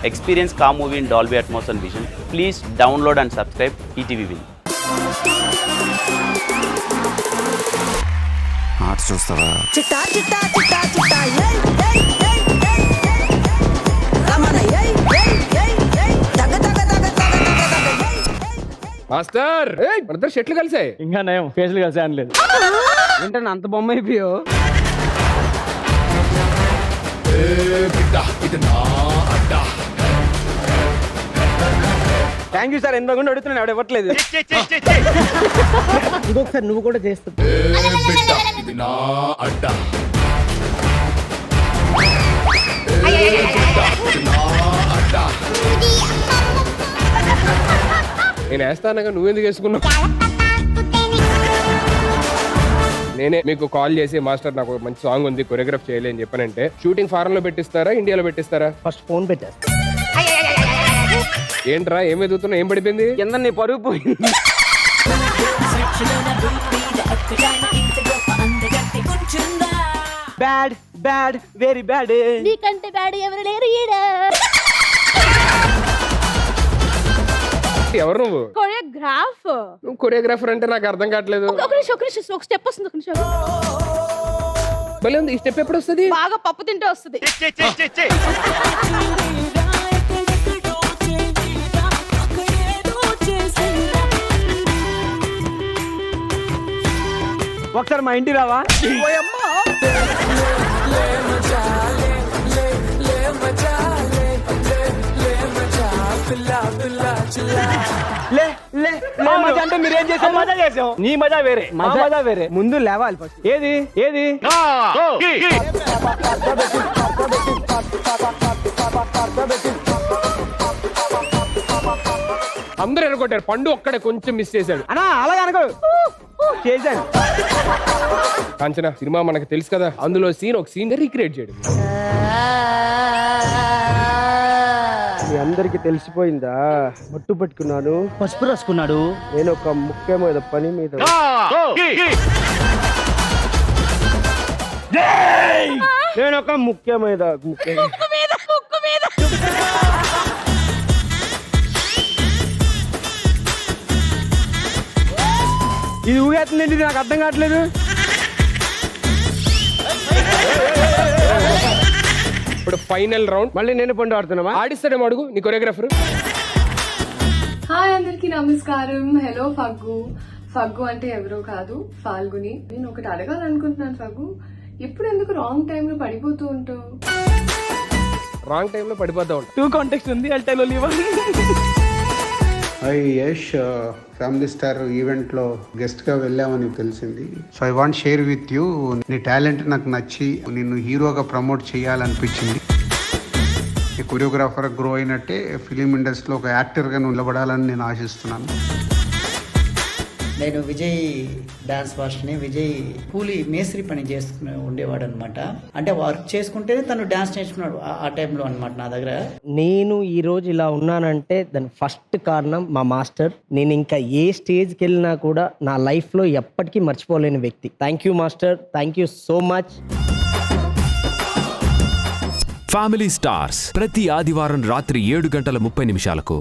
Experience car movie in Dolby Atmos and Vision. Please download and subscribe ETV Win. Arts చూస్తావా? చిట్టా చిట్టా చిట్టా చిట్టా ఏయ్ ఏయ్ ఏయ్ ఏయ్ ఏయ్ రమణ ఏయ్ ఏయ్ ఏయ్ ఏయ్ తగ తగ తగ తగ తగ తగ మాస్టర్ మన షెట్లు కలిసాయి. ఇంకా నయం ఫేస్లు కలిసి అనలేదు. ఏంటన్నా అంత బొమ్మ అయిపోయో? Thank you sir. ఎందుకు అడుగుతున్నాను ఎవడు ఇవ్వట్లేదు. ఇంకొకసారి నువ్వు కూడా చేస్తావు. నేను వేస్తానగా నువ్వెందుకు వేసుకున్నావు? నేనే మీకు కాల్ చేసి మాస్టర్ నాకు మంచి సాంగ్ ఉంది కొరియోగ్రాఫ్ చేయాలి అని చెప్పానంటే షూటింగ్ ఫారెన్ లో పెట్టిస్తారా ఇండియాలో పెట్టిస్తారా? ఫస్ట్ ఫోన్ పెట్టేస్తా. ఏంట్రా ఏం ఎదుగుతున్నా? ఏం పడిపోయింది? కింద నీ పరుగు పోయింది. Bad bad very bad. నీకంటే బ్యాడ్ ఎవరు లేరు ఈడ. ఎవరు నువ్వు? కొరియోగ్రాఫ్. నువ్వు కొరియోగ్రాఫర్ అంటే నాకు అర్థం కావట్లేదు. ఒక నిమిషం ఒక స్టెప్ వస్తుంది. ఒక నిమిషం. భలే ఉంది. ఈ స్టెప్ ఎప్పుడు వస్తుంది? బాగా పప్పు తింటే వస్తుంది. ఒకసారి మా ఇంటికి రావా? లే లే మజా అంటే మీరేం చేశారు? మజా చేసాం. నీ మజా వేరే, మా మజా వేరే. ముందు లేవాలి ఫస్ట్. ఏది ఏది అందరూ ఎరగొట్టారు. పండు ఒక్కడే కొంచెం మిస్ చేశాడు. అన్నా అలాగే అనుకోడు. చేశాను. కాంచన సినిమా మనకు తెలుసు కదా, అందులో సీన్ ఒక సీన్ రీక్రియేట్ చేయడం. మీ అందరికి తెలిసిపోయిందా? మట్టు పట్టుకున్నాను, పసుపు రాసుకున్నాడు. నేను ఒక ముఖ్యమైన పని మీద. నేను ఒక ముఖ్యమైన ఇది ఊగేస్తుందండి. నాకు అర్థం కావట్లేదు. ఇప్పుడు ఫైనల్ రౌండ్. మళ్ళీ నేను పండు ఆడుతున్నావా? ఆడిస్తాడేమో అడుగు నీ కొరియోగ్రాఫర్. హాయ్ అందరికి నమస్కారం. హలో ఫగ్గు. ఫగ్గు అంటే ఎవరో కాదు, ఫాల్గుని. నేను ఒకటి అడగాలనుకుంటున్నాను ఫగ్గు, ఇప్పుడు ఎందుకు రాంగ్ టైం లో పడిపోతూ ఉంటావు? రాంగ్ టైం లో పడిపోతా ఉంటా. 2 కాంటెక్స్ట్ ఉంది. అల్టైలో leave. Hi Yash, family star event లో గెస్ట్ గా వెళ్ళామని తెలిసింది. So I want share with you. నీ టాలెంట్ నాకు నచ్చి నిన్ను హీరోగా ప్రమోట్ చేయాలనిపించింది. ఈ కొరియోగ్రాఫర్ గ్రో అయినట్టే ఫిలిం ఇండస్ట్రీలో ఒక యాక్టర్ గా నిలబడాలని నేను ఆశిస్తున్నాను. నేను విజయ్ డాన్స్ మాస్టర్ని. విజయ్ కూలీ మేస్త్రి పని చేసుకుని ఉండేవాడు అనమాట. అంటే వర్క్ చేసుకుంటేనే తను డాన్స్ నేర్చుకున్నాడు ఆ టైంలో అనమాట నా దగ్గర. నేను ఈ రోజు ఇలా ఉన్నానంటే దాని ఫస్ట్ కారణం మా మాస్టర్. నేను ఇంకా ఏ స్టేజ్కి వెళ్ళినా కూడా నా లైఫ్లో ఎప్పటికీ మర్చిపోలేని వ్యక్తి. Thank you master. Thank you so much. Family stars ప్రతి ఆదివారం రాత్రి 7:30